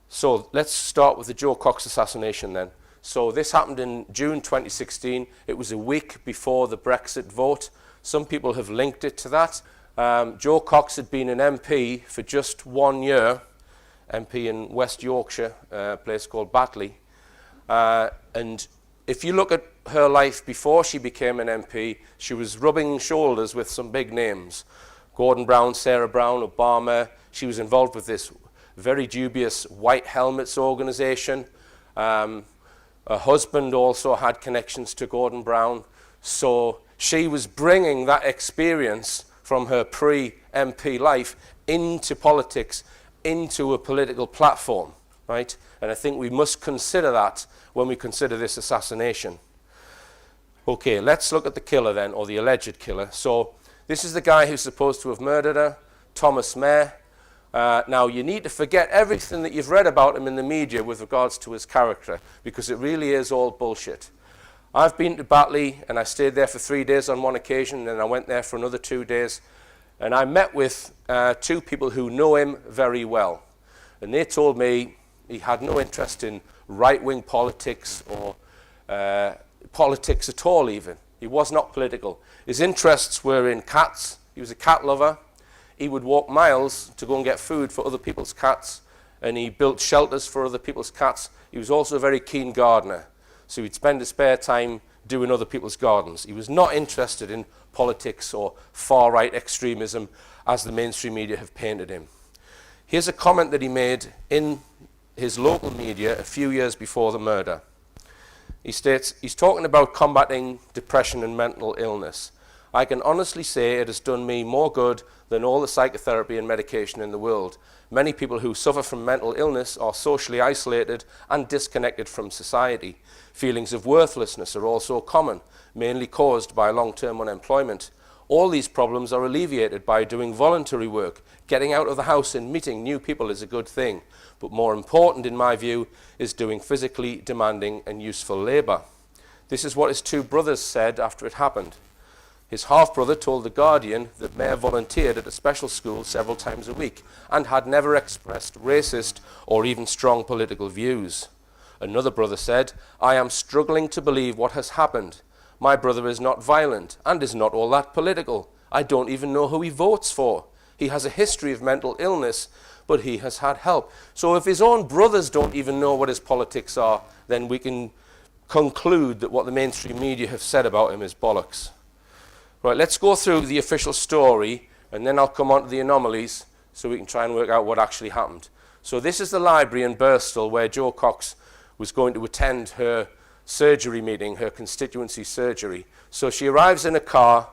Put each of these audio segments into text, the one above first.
So let's start with the Joe Cox assassination then. So this happened in June 2016. It was a week before the Brexit vote. Some people have linked it to that. Joe Cox had been an MP for just 1 year, MP in West Yorkshire, a place called Batley. And if you look at her life before she became an MP, she was rubbing shoulders with some big names. Gordon Brown, Sarah Brown, Obama. She was involved with this very dubious White Helmets organisation. Her husband also had connections to Gordon Brown. So she was bringing that experience from her pre-MP life into politics, into a political platform, right? And I think we must consider that when we consider this assassination. Okay, let's look at the killer then, or the alleged killer. So this is the guy who's supposed to have murdered her, Thomas Mair. Now, you need to forget everything that you've read about him in the media with regards to his character, because it really is all bullshit. I've been to Batley, and I stayed there for 3 days on one occasion, and then I went there for another 2 days, and I met with 2 people who know him very well. And they told me he had no interest in right-wing politics or politics at all even. He was not political. His interests were in cats. He was a cat lover. He would walk miles to go and get food for other people's cats, and he built shelters for other people's cats. He was also a very keen gardener, so he'd spend his spare time doing other people's gardens. He was not interested in politics or far-right extremism as the mainstream media have painted him. Here's a comment that he made in his local media a few years before the murder. He states, he's talking about combating depression and mental illness. I can honestly say it has done me more good than all the psychotherapy and medication in the world. Many people who suffer from mental illness are socially isolated and disconnected from society. Feelings of worthlessness are also common, mainly caused by long-term unemployment. All these problems are alleviated by doing voluntary work. Getting out of the house and meeting new people is a good thing, but more important in my view is doing physically demanding and useful labour. This is what his 2 brothers said after it happened. His half-brother told The Guardian that Mair volunteered at a special school several times a week and had never expressed racist or even strong political views. Another brother said, I am struggling to believe what has happened. My brother is not violent and is not all that political. I don't even know who he votes for. He has a history of mental illness, but he has had help. So if his own brothers don't even know what his politics are, then we can conclude that what the mainstream media have said about him is bollocks. Right, let's go through the official story, and then I'll come on to the anomalies so we can try and work out what actually happened. So this is the library in Birstall where Joe Cox was going to attend her surgery meeting, her constituency surgery. So she arrives in a car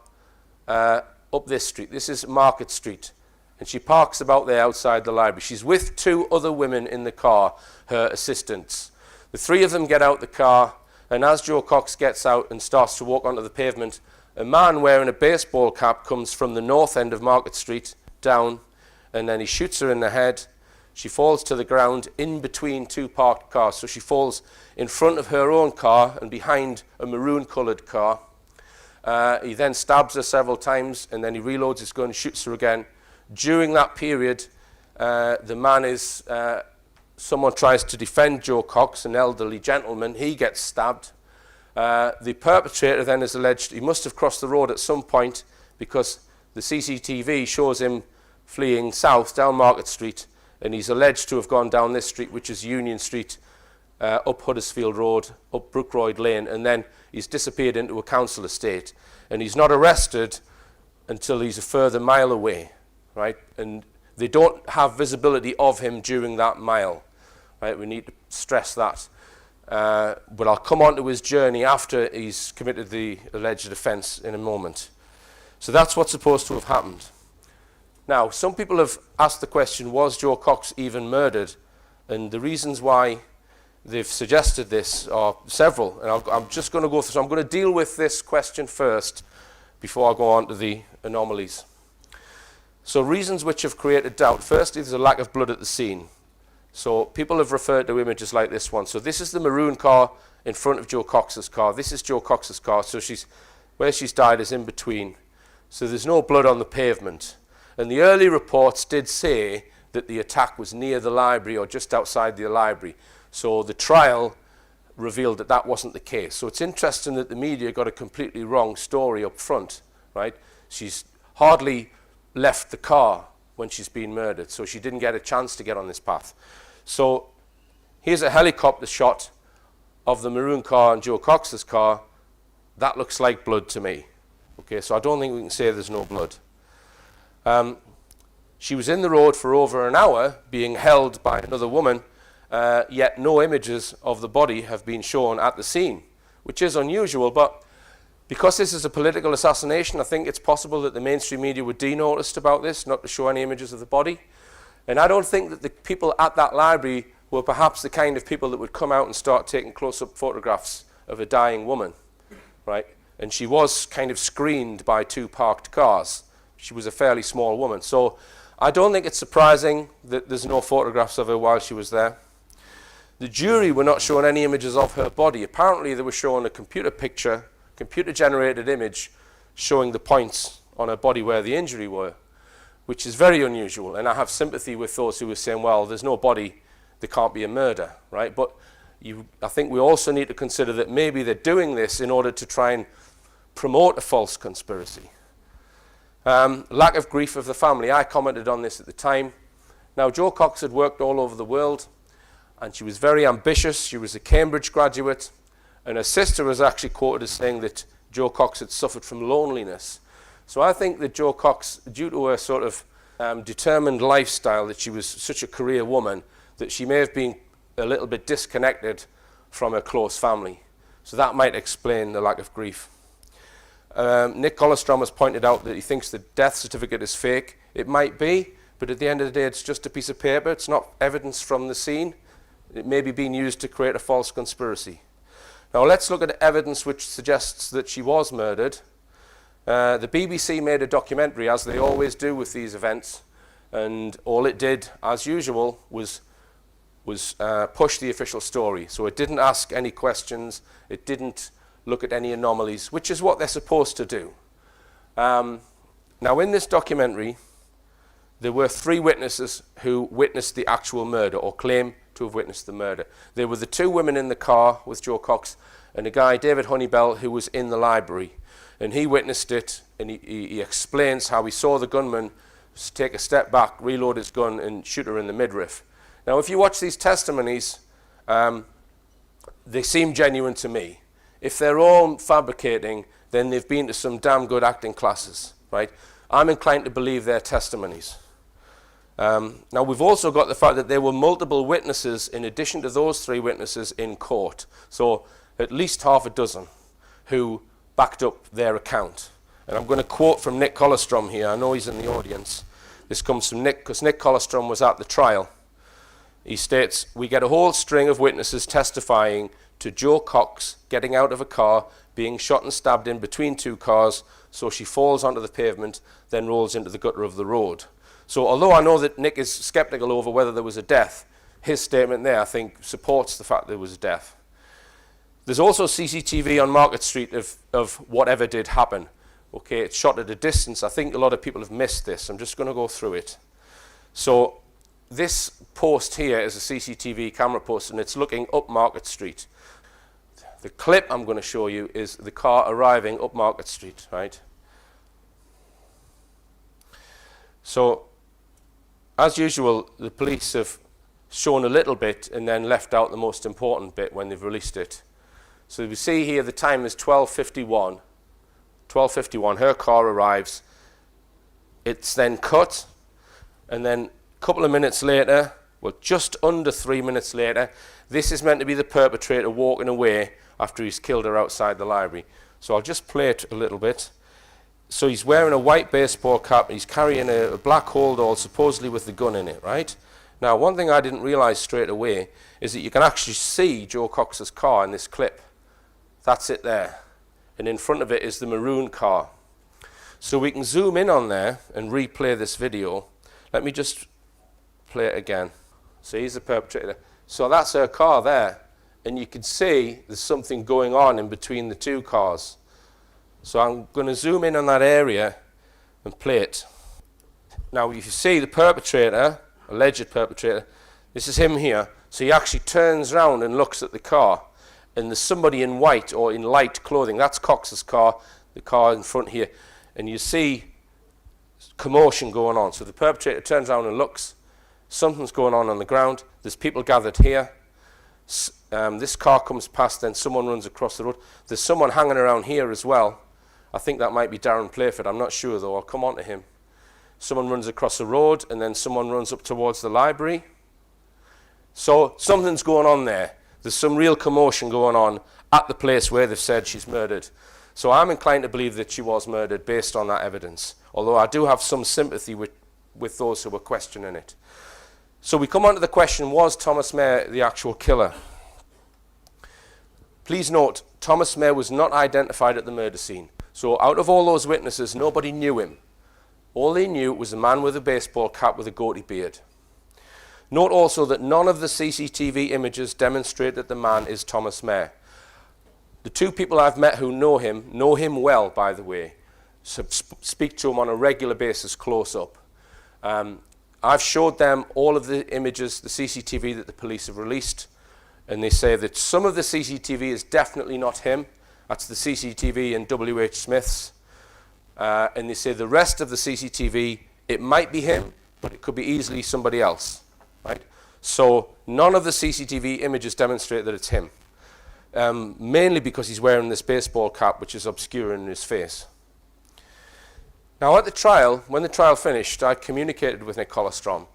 up this street. This is Market Street. And she parks about there outside the library. She's with 2 other women in the car, her assistants. The 3 of them get out the car, and as Joe Cox gets out and starts to walk onto the pavement, a man wearing a baseball cap comes from the north end of Market Street down, and then he shoots her in the head. She falls to the ground in between 2 parked cars. So she falls in front of her own car and behind a maroon-coloured car. He then stabs her several times, and then he reloads his gun and shoots her again. During that period, someone tries to defend Joe Cox, an elderly gentleman. He gets stabbed. The perpetrator then is alleged he must have crossed the road at some point because the CCTV shows him fleeing south down Market Street, and he's alleged to have gone down this street, which is Union Street, up Huddersfield Road, up Brookroyd Lane, and then he's disappeared into a council estate. And he's not arrested until he's a further mile away, right? And they don't have visibility of him during that mile, right? We need to stress that. But I'll come on to his journey after he's committed the alleged offence in a moment. So that's what's supposed to have happened. Now, some people have asked the question, was Joe Cox even murdered? And the reasons why they've suggested this are several. And I'm just going to go through, so I'm going to deal with this question first before I go on to the anomalies. So reasons which have created doubt. Firstly, there's a lack of blood at the scene. So people have referred to images like this one. So this is the maroon car in front of Joe Cox's car. This is Joe Cox's car. So where she's died is in between. So there's no blood on the pavement. And the early reports did say that the attack was near the library or just outside the library. So the trial revealed that that wasn't the case. So it's interesting that the media got a completely wrong story up front, right? She's hardly left the car when she's been murdered, so she didn't get a chance to get on this path. So here's a helicopter shot of the maroon car and Joe Cox's car. That looks like blood to me. Okay, so I don't think we can say there's no blood. She was in the road for over an hour being held by another woman, yet no images of the body have been shown at the scene, which is unusual, but because this is a political assassination, I think it's possible that the mainstream media were denoticed about this, not to show any images of the body. And I don't think that the people at that library were perhaps the kind of people that would come out and start taking close-up photographs of a dying woman, right? And she was kind of screened by two parked cars. She was a fairly small woman. So I don't think it's surprising that there's no photographs of her while she was there. The jury were not shown any images of her body. Apparently they were shown a computer picture, computer-generated image showing the points on her body where the injury were, which is very unusual. And I have sympathy with those who were saying, well, there's no body, there can't be a murder, right? But I think we also need to consider that maybe they're doing this in order to try and promote a false conspiracy. Lack of grief of the family. I commented on this at the time. Now, Jo Cox had worked all over the world, and she was very ambitious. She was a Cambridge graduate, and her sister was actually quoted as saying that Jo Cox had suffered from loneliness. So I think that Jo Cox, due to her sort of determined lifestyle, that she was such a career woman, that she may have been a little bit disconnected from her close family. So that might explain the lack of grief. Nick Colostrom has pointed out that he thinks the death certificate is fake. It might be, but at the end of the day, it's just a piece of paper. It's not evidence from the scene. It may be being used to create a false conspiracy. Now let's look at evidence which suggests that she was murdered. The BBC made a documentary, as they always do with these events, and all it did, as usual, was push the official story. So it didn't ask any questions. It didn't look at any anomalies, which is what they're supposed to do. Now, in this documentary, there were 3 witnesses who witnessed the actual murder, or claim to have witnessed the murder. There were the 2 women in the car with Jo Cox, and a guy, David Honeybell, who was in the library. And he witnessed it, and he explains how he saw the gunman take a step back, reload his gun, and shoot her in the midriff. Now, if you watch these testimonies, they seem genuine to me. If they're all fabricating, then they've been to some damn good acting classes, right? I'm inclined to believe their testimonies. Now, we've also got the fact that there were multiple witnesses in addition to those 3 witnesses in court. So at least half a dozen who backed up their account. And I'm going to quote from Nick Colostrom here. I know he's in the audience. This comes from Nick, because Nick Colostrom was at the trial. He states, "We get a whole string of witnesses testifying to Jo Cox getting out of a car, being shot and stabbed in between 2 cars, so she falls onto the pavement, then rolls into the gutter of the road." So although I know that Nick is skeptical over whether there was a death, his statement there, I think, supports the fact there was a death. There's also CCTV on Market Street of whatever did happen. Okay, it's shot at a distance. I think a lot of people have missed this. I'm just going to go through it. So this post here is a CCTV camera post, and it's looking up Market Street. The clip I'm going to show you is the car arriving up Market Street, right? So, as usual, the police have shown a little bit and then left out the most important bit when they've released it. So we see here the time is 12:51. 12:51, her car arrives. It's then cut, and then a couple of minutes later, well, just under 3 minutes later, this is meant to be the perpetrator walking away after he's killed her outside the library. So I'll just play it a little bit. So he's wearing a white baseball cap, and he's carrying a black holdall, supposedly with the gun in it, right? Now, one thing I didn't realize straight away is that you can actually see Jo Cox's car in this clip. That's it there. And in front of it is the maroon car. So we can zoom in on there and replay this video. Let me just play it again. So he's the perpetrator. So that's her car there. And you can see there's something going on in between the 2 cars. So I'm going to zoom in on that area and play it. Now you see the perpetrator alleged perpetrator. This is him here. So he actually turns around and looks at the car, and there's somebody in white or in light clothing. That's Cox's car, the car in front here. And you see commotion going on. So the perpetrator turns around and looks. Something's going on the ground. There's people gathered here. This car comes past, then someone runs across the road. There's someone hanging around here as well. I think that might be Darren Playford. I'm not sure, though. I'll come on to him. Someone runs across the road, and then someone runs up towards the library. So something's going on there. There's some real commotion going on at the place where they've said she's murdered. So I'm inclined to believe that she was murdered based on that evidence, although I do have some sympathy with those who were questioning it. So we come on to the question, was Thomas Mayer the actual killer? Please note, Thomas Mayer was not identified at the murder scene. So out of all those witnesses, nobody knew him. All they knew was a man with a baseball cap with a goatee beard. Note also that none of the CCTV images demonstrate that the man is Thomas Mayer. The two people I've met who know him well, by the way, so speak to him on a regular basis close up. I've showed them all of the images, the CCTV that the police have released, and they say that some of the CCTV is definitely not him. That's the CCTV in W.H. Smith's. And they say the rest of the CCTV, it might be him, but it could be easily somebody else. Right? So none of the CCTV images demonstrate that it's him, mainly because he's wearing this baseball cap, which is obscuring his face. Now at the trial, when the trial finished, I communicated with Nick Colostrom,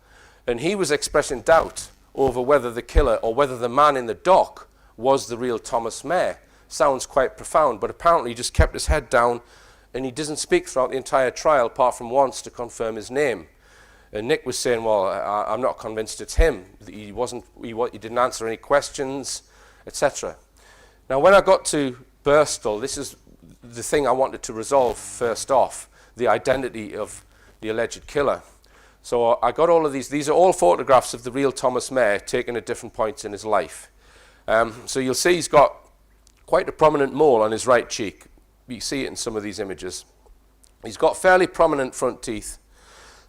and he was expressing doubt over whether the killer or whether the man in the dock was the real Thomas Mayer. Sounds quite profound, but apparently he just kept his head down, and he doesn't speak throughout the entire trial apart from once to confirm his name. And Nick was saying, well, I'm not convinced it's him. He didn't answer any questions, etc. Now, when I got to Birstall, this is the thing I wanted to resolve first off, the identity of the alleged killer. So I got all of these. These are all photographs of the real Thomas Mayer taken at different points in his life. So you'll see he's got quite a prominent mole on his right cheek. You see it in some of these images. He's got fairly prominent front teeth.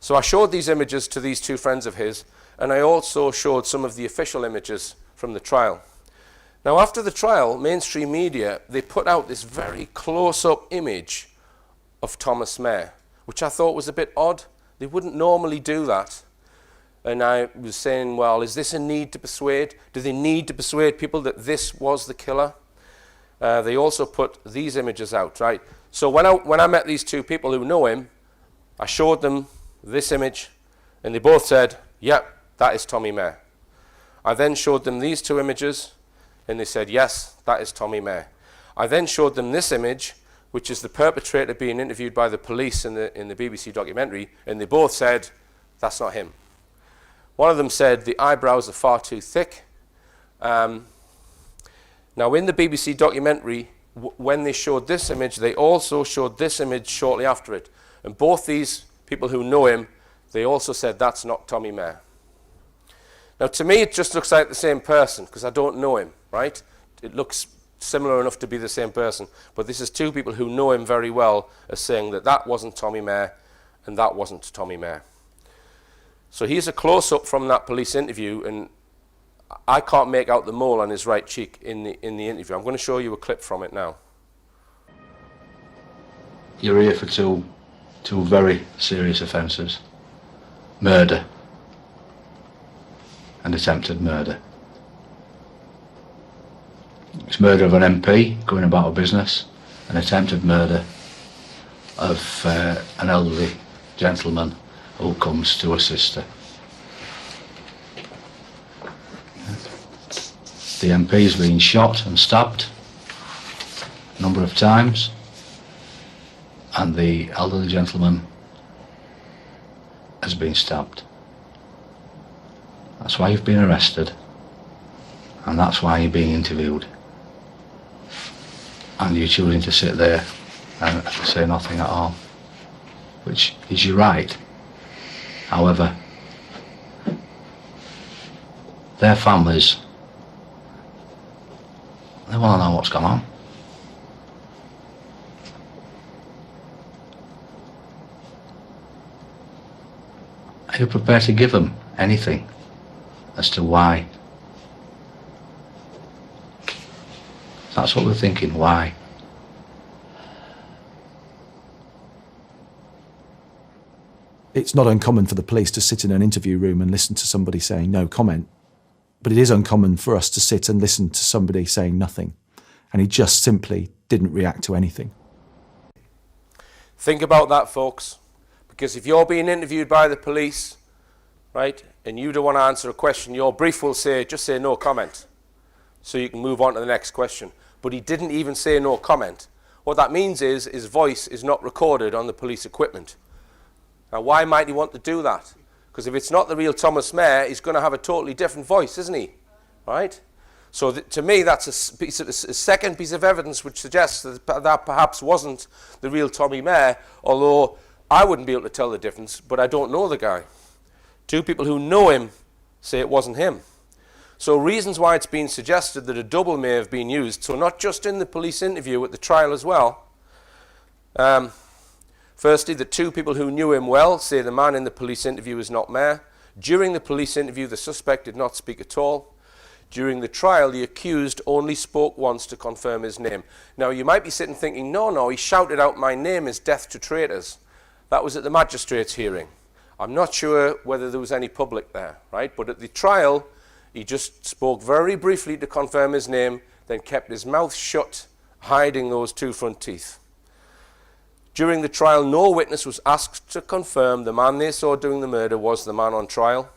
So I showed these images to these two friends of his, and I also showed some of the official images from the trial. Now, after the trial, mainstream media, they put out this very close-up image of Thomas Mayer, which I thought was a bit odd. They wouldn't normally do that. And I was saying, well, is this a need to persuade? Do they need to persuade people that this was the killer? They also put these images out, right? So when I met these two people who know him, I showed them this image, and they both said, yep, that is Tommy Mayer. I then showed them these two images, and they said, yes, that is Tommy Mayer. I then showed them this image, which is the perpetrator being interviewed by the police in the BBC documentary, and they both said, that's not him. One of them said the eyebrows are far too thick. Now, in the BBC documentary, when they showed this image, they also showed this image shortly after it. And both these people who know him, they also said that's not Tommy Mayer. Now, to me, it just looks like the same person, because I don't know him, right? It looks similar enough to be the same person. But this is two people who know him very well as saying that that wasn't Tommy Mayer and that wasn't Tommy Mayer. So here's a close-up from that police interview, and I can't make out the mole on his right cheek in the interview. I'm going to show you a clip from it now. You're here for two very serious offences. Murder and attempted murder. It's murder of an MP going about a business, and attempted murder of an elderly gentleman who comes to assist her. The MP's been shot and stabbed a number of times, and the elderly gentleman has been stabbed. That's why you've been arrested, and that's why you're being interviewed. And you're choosing to sit there and say nothing at all, which is your right. However, their families, they want to know what's gone on. Are you prepared to give them anything as to why. That's what we're thinking, why? It's not uncommon for the police to sit in an interview room and listen to somebody saying no comment, but it is uncommon for us to sit and listen to somebody saying nothing, and he just simply didn't react to anything. Think about that, folks, because if you're being interviewed by the police, right, and you don't want to answer a question, your brief will say, just say no comment, so you can move on to the next question. But he didn't even say no comment. What that means is his voice is not recorded on the police equipment. Now, why might he want to do that? Because if it's not the real Thomas Mayer, he's going to have a totally different voice, isn't he? Right? So to me, that's a second piece of evidence which suggests that perhaps wasn't the real Tommy Mayer, although I wouldn't be able to tell the difference, but I don't know the guy. Two people who know him say it wasn't him. So reasons why it's been suggested that a double may have been used, so not just in the police interview, at the trial as well. Firstly, the two people who knew him well say the man in the police interview is not Mayer. During the police interview, the suspect did not speak at all. During the trial, the accused only spoke once to confirm his name. Now, you might be sitting thinking, no, he shouted out, "My name is death to traitors." That was at the magistrate's hearing. I'm not sure whether there was any public there, right? But at the trial, he just spoke very briefly to confirm his name, then kept his mouth shut, hiding those two front teeth. During the trial, no witness was asked to confirm the man they saw doing the murder was the man on trial.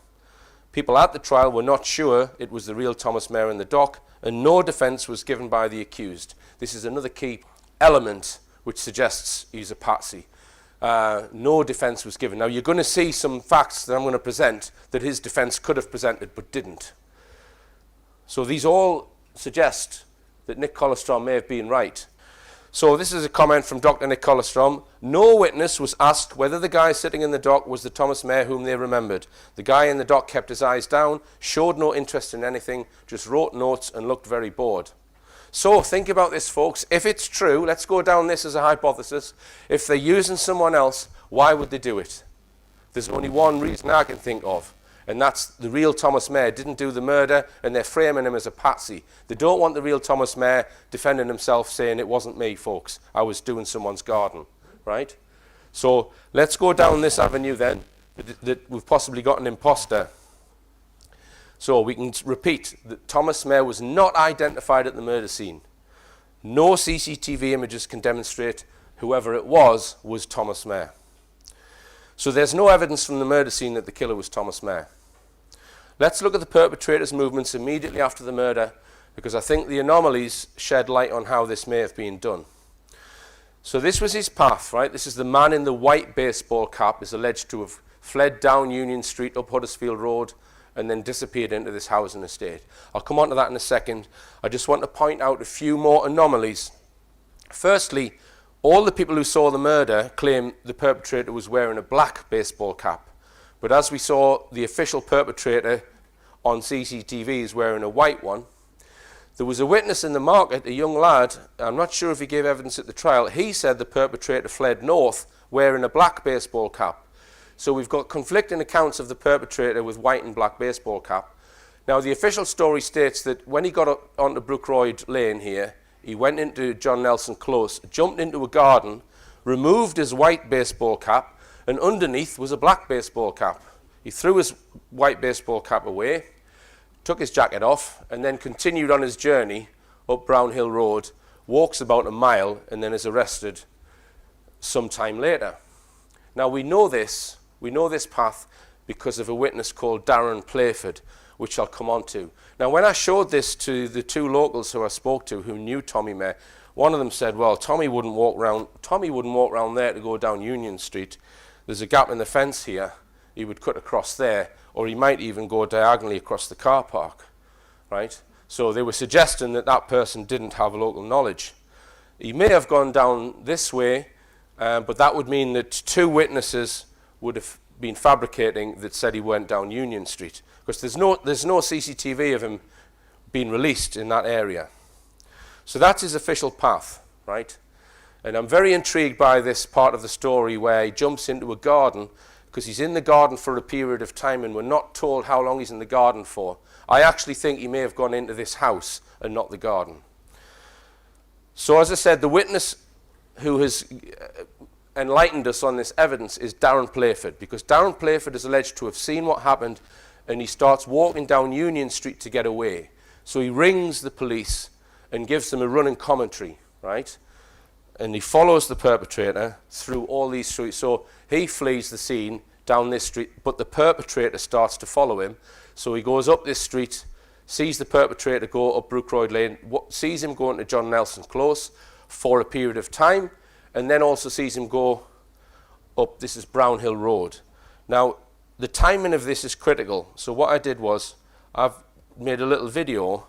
People at the trial were not sure it was the real Thomas Mayer in the dock, and no defence was given by the accused. This is another key element which suggests he's a patsy. No defence was given. Now, you're going to see some facts that I'm going to present that his defence could have presented but didn't. So these all suggest that Nick Collerstrom may have been right. So this is a comment from Dr. Nick Collerstrom. No witness was asked whether the guy sitting in the dock was the Thomas Mayer whom they remembered. The guy in the dock kept his eyes down, showed no interest in anything, just wrote notes and looked very bored. So think about this, folks. If it's true, let's go down this as a hypothesis. If they're using someone else, why would they do it? There's only one reason I can think of, and that's the real Thomas Mayer didn't do the murder, and they're framing him as a patsy. They don't want the real Thomas Mayer defending himself, saying it wasn't me, folks. I was doing someone's garden, right? So let's go down this avenue then, that we've possibly got an imposter. So we can repeat that Thomas Mayer was not identified at the murder scene. No CCTV images can demonstrate whoever it was Thomas Mayer. So there's no evidence from the murder scene that the killer was Thomas Mayer. Let's look at the perpetrator's movements immediately after the murder, because I think the anomalies shed light on how this may have been done. So this was his path, right? This is the man in the white baseball cap is alleged to have fled down Union Street up Huddersfield Road and then disappeared into this housing estate. I'll come on to that in a second. I just want to point out a few more anomalies. Firstly, all the people who saw the murder claim the perpetrator was wearing a black baseball cap. But as we saw, the official perpetrator on CCTV is wearing a white one. There was a witness in the market, a young lad, I'm not sure if he gave evidence at the trial, he said the perpetrator fled north wearing a black baseball cap. So we've got conflicting accounts of the perpetrator with white and black baseball cap. Now, the official story states that when he got up onto Brookroyd Lane here, he went into John Nelson Close, jumped into a garden, removed his white baseball cap, and underneath was a black baseball cap. He threw his white baseball cap away, took his jacket off, and then continued on his journey up Brown Hill Road, walks about a mile, and then is arrested some time later. Now, we know this path because of a witness called Darren Playford, which I'll come on to. Now, when I showed this to the two locals who I spoke to who knew Tommy Mayer, one of them said, well, Tommy wouldn't walk round there to go down Union Street. There's a gap in the fence here. He would cut across there, or he might even go diagonally across the car park, right? So they were suggesting that that person didn't have local knowledge. He may have gone down this way, but that would mean that two witnesses would have been fabricating that said he went down Union Street, because there's no CCTV of him being released in that area. So that's his official path, right? And I'm very intrigued by this part of the story where he jumps into a garden, because he's in the garden for a period of time and we're not told how long he's in the garden for. I actually think he may have gone into this house and not the garden. So as I said, the witness who has enlightened us on this evidence is Darren Playford, because Darren Playford is alleged to have seen what happened, and he starts walking down Union Street to get away. So he rings the police and gives them a running commentary, right? And he follows the perpetrator through all these streets. So he flees the scene down this street, but the perpetrator starts to follow him. So he goes up this street, sees the perpetrator go up Brookroyd Lane, sees him going to John Nelson Close for a period of time, and then also sees him go up, this is Brown Hill Road. Now, the timing of this is critical. So what I did was, I've made a little video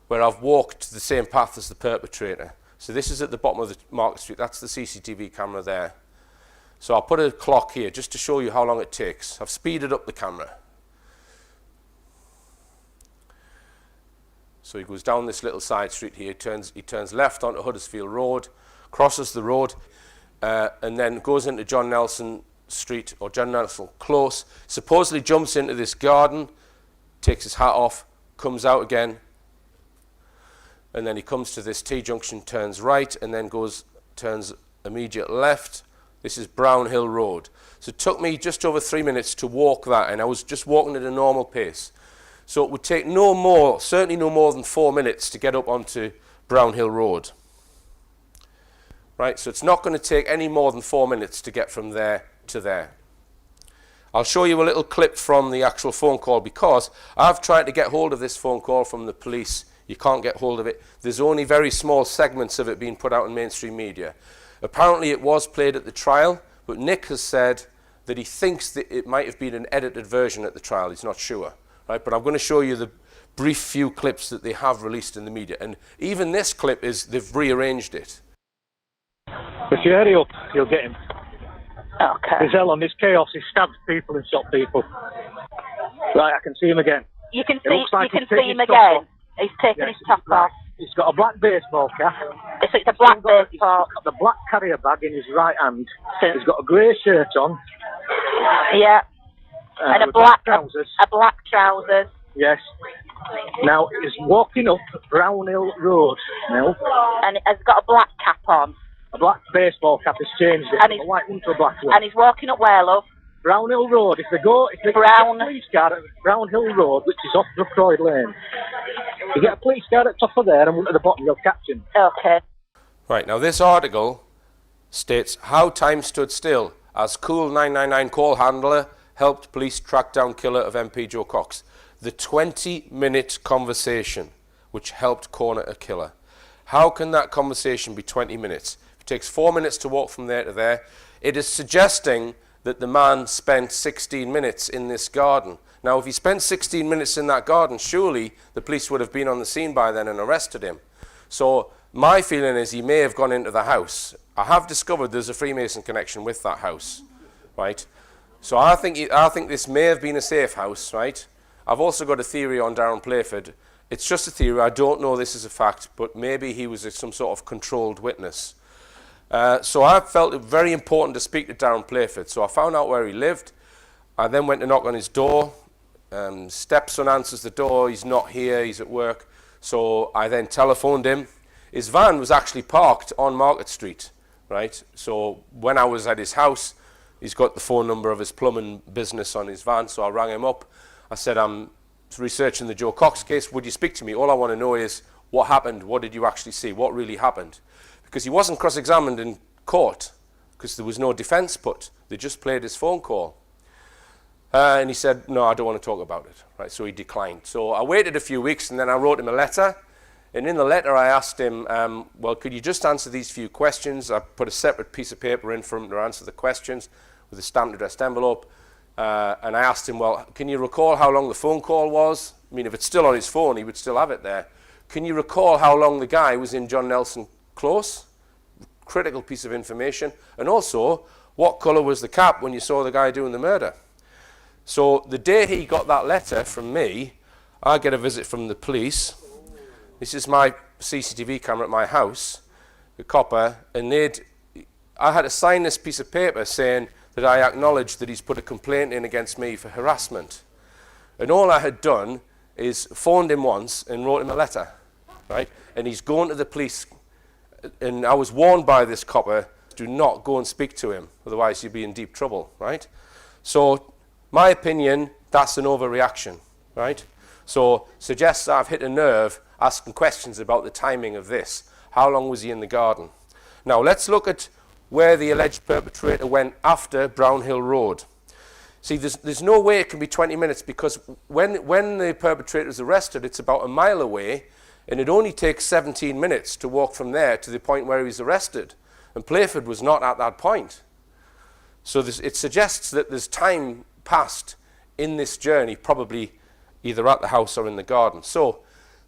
where I've walked the same path as the perpetrator. So this is at the bottom of the Market Street. That's the CCTV camera there. So I'll put a clock here just to show you how long it takes. I've speeded up the camera. So he goes down this little side street here. He turns left onto Huddersfield Road, crosses the road, and then goes into John Nelson Street or John Nelson Close. Supposedly jumps into this garden, takes his hat off, comes out again, and then he comes to this T-junction, turns right, and then turns immediate left. This is Brown Hill Road. So it took me just over 3 minutes to walk that, and I was just walking at a normal pace. So it would take certainly no more than 4 minutes to get up onto Brown Hill Road. Right, so it's not going to take any more than 4 minutes to get from there to there. I'll show you a little clip from the actual phone call, because I've tried to get hold of this phone call from the police. You can't get hold of it. There's only very small segments of it being put out in mainstream media. Apparently it was played at the trial, but Nick has said that he thinks that it might have been an edited version at the trial. He's not sure. Right? But I'm going to show you the brief few clips that they have released in the media. And even this clip they've rearranged it. If you hurry up, you'll get him. Okay. There's hell on this chaos. He stabs people and shot people. Right, I can see him again. You can It see, looks like you he's can taken see him his top off. again. He's taken Yes, his top off. He's got a black baseball cap. So it's a black He's baseball. got the black carrier bag in his right hand. He's got a grey shirt on. Yeah. And a with black trousers. a black trousers. Yes. Now, he's walking up Brown Hill Road now. And has got a black cap on. A black baseball cap has changed it And from a white one to a black one. And he's walking up where, love? Brown Hill Road. If they get a police car at Brown Hill Road, which is off Brookroyd Lane, you get a police car at the top of there and one at the bottom, you'll catch him. Okay. Right, now this article states how time stood still as cool 999 call handler helped police track down killer of MP Joe Cox. The 20-minute conversation which helped corner a killer. How can that conversation be 20 minutes? It takes 4 minutes to walk from there to there. It is suggesting that the man spent 16 minutes in this garden. Now, if he spent 16 minutes in that garden, surely the police would have been on the scene by then and arrested him. So my feeling is he may have gone into the house. I have discovered there's a Freemason connection with that house, right? So I think this may have been a safe house, right? I've also got a theory on Darren Playford. It's just a theory. I don't know this is a fact, but maybe he was some sort of controlled witness. So I felt it very important to speak to Darren Playford. So I found out where he lived. I then went to knock on his door. Stepson answers the door. He's not here. He's at work. So I then telephoned him. His van was actually parked on Market Street, right? So when I was at his house, he's got the phone number of his plumbing business on his van. So I rang him up. I said, I'm researching the Joe Cox case. Would you speak to me? All I want to know is what happened. What did you actually see? What really happened? Because he wasn't cross-examined in court because there was no defense put. They just played his phone call. And he said, no, I don't want to talk about it. Right, so he declined. So I waited a few weeks and then I wrote him a letter. And in the letter I asked him, well, could you just answer these few questions? I put a separate piece of paper in for him to answer the questions with a stamped addressed envelope. And I asked him, well, can you recall how long the phone call was? I mean, if it's still on his phone, he would still have it there. Can you recall how long the guy was in John Nelson Close? Critical piece of information. And also, what colour was the cap when you saw the guy doing the murder? So the day he got that letter from me, I get a visit from the police. This is my CCTV camera at my house, the copper, and I had to sign this piece of paper saying that I acknowledged that he's put a complaint in against me for harassment. And all I had done is phoned him once and wrote him a letter, right? And he's gone to the police, and I was warned by this copper, do not go and speak to him, otherwise you'll be in deep trouble, right? So, my opinion, that's an overreaction, right? So, suggests I've hit a nerve asking questions about the timing of this. How long was he in the garden? Now, let's look at where the alleged perpetrator went after Brownhill Road. See, there's no way it can be 20 minutes because when the perpetrator is arrested, it's about a mile away, and it only takes 17 minutes to walk from there to the point where he's arrested. And Playford was not at that point. So it suggests that there's time passed in this journey, probably either at the house or in the garden. So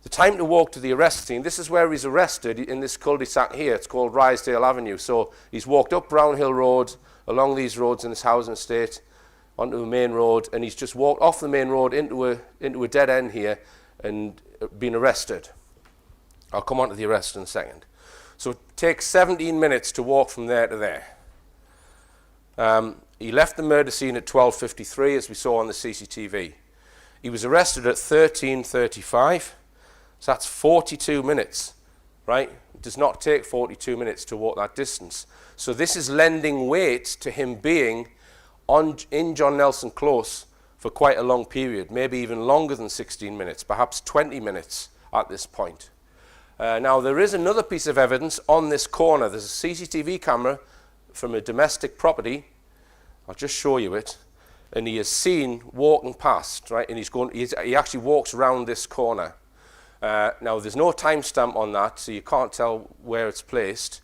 the time to walk to the arrest scene, this is where he's arrested in this cul-de-sac here. It's called Ryesdale Avenue. So he's walked up Brownhill Road, along these roads in this housing estate, onto the main road, and he's just walked off the main road into a dead end here and been arrested. I'll come on to the arrest in a second. So it takes 17 minutes to walk from there to there. He left the murder scene at 12:53, as we saw on the CCTV. He was arrested at 13:35, so that's 42 minutes, right? It does not take 42 minutes to walk that distance. So this is lending weight to him being in John Nelson Close for quite a long period, maybe even longer than 16 minutes, perhaps 20 minutes at this point. Now, there is another piece of evidence on this corner. There's a CCTV camera from a domestic property. I'll just show you it. And he is seen walking past, right? And he actually walks around this corner. Now, there's no timestamp on that, so you can't tell where it's placed.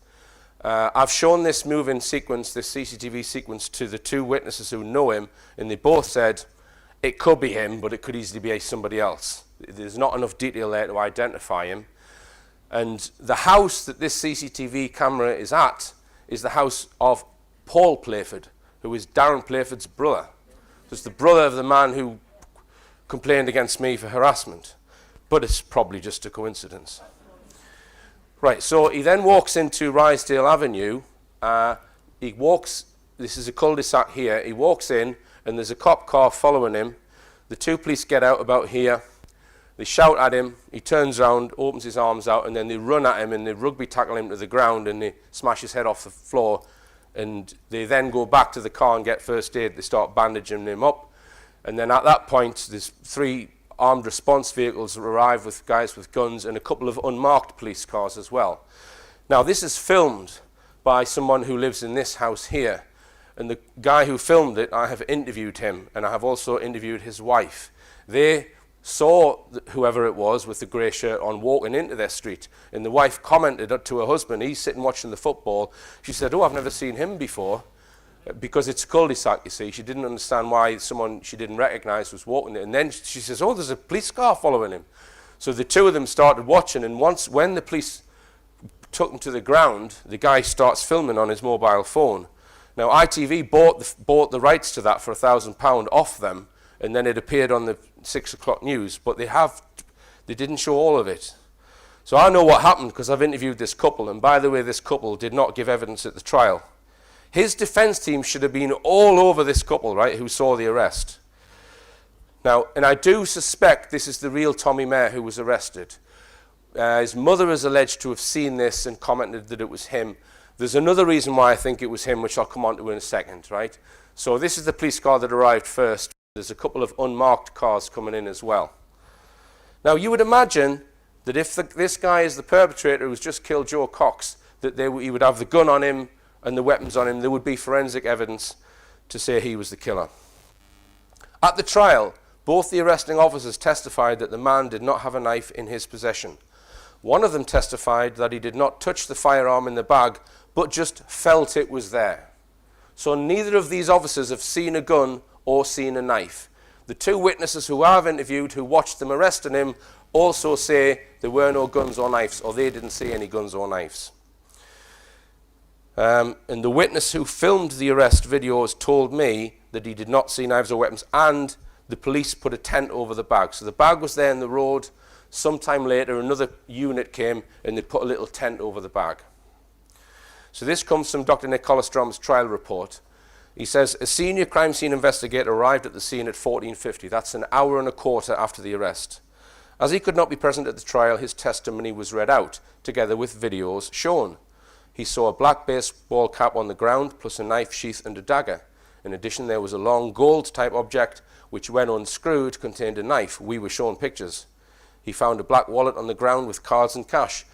I've shown this moving sequence, this CCTV sequence, to the two witnesses who know him, and they both said it could be him, but it could easily be somebody else. There's not enough detail there to identify him. And the house that this CCTV camera is at is the house of Paul Playford, who is Darren Playford's brother. So it's the brother of the man who complained against me for harassment. But it's probably just a coincidence. Right, so he then walks into Ryesdale Avenue. This is a cul-de-sac here. He walks in, and there's a cop car following him. The two police get out about here. They shout at him, he turns around, opens his arms out, and then they run at him and they rugby tackle him to the ground and they smash his head off the floor. And they then go back to the car and get first aid. They start bandaging him up. And then at that point, there's 3 armed response vehicles arrive with guys with guns and a couple of unmarked police cars as well. Now, this is filmed by someone who lives in this house here. And the guy who filmed it, I have interviewed him, and I have also interviewed his wife. They saw whoever it was with the grey shirt on walking into their street, and the wife commented to her husband, he's sitting watching the football. She said, oh, I've never seen him before, because it's cul-de-sac, you see. She didn't understand why someone she didn't recognise was walking it. And then she says, oh, there's a police car following him. So the two of them started watching, and when the police took him to the ground, the guy starts filming on his mobile phone. Now, ITV bought the rights to that for £1,000 off them, and then it appeared on the 6 o'clock news, but they didn't show all of it. So I know what happened because I've interviewed this couple, and by the way, this couple did not give evidence at the trial. His defence team should have been all over this couple, right, who saw the arrest. Now, and I do suspect this is the real Tommy Mayer who was arrested. His mother is alleged to have seen this and commented that it was him. There's another reason why I think it was him, which I'll come on to in a second, right? So this is the police car that arrived first. There's a couple of unmarked cars coming in as well. Now, you would imagine that if this guy is the perpetrator who's just killed Joe Cox, that he would have the gun on him and the weapons on him. There would be forensic evidence to say he was the killer. At the trial, both the arresting officers testified that the man did not have a knife in his possession. One of them testified that he did not touch the firearm in the bag, but just felt it was there. So neither of these officers have seen a gun or seen a knife. The two witnesses who I've interviewed who watched them arresting him also say there were no guns or knives, or they didn't see any guns or knives. And the witness who filmed the arrest videos told me that he did not see knives or weapons, and the police put a tent over the bag. So the bag was there in the road. Sometime later, another unit came and they put a little tent over the bag. So this comes from Dr. Nick Collestrom's trial report. He says, a senior crime scene investigator arrived at the scene at 14:50. That's an hour and a quarter after the arrest. As he could not be present at the trial, his testimony was read out, together with videos shown. He saw a black baseball cap on the ground, plus a knife sheath and a dagger. In addition, there was a long gold-type object, which when unscrewed contained a knife. We were shown pictures. He found a black wallet on the ground with cards and cash.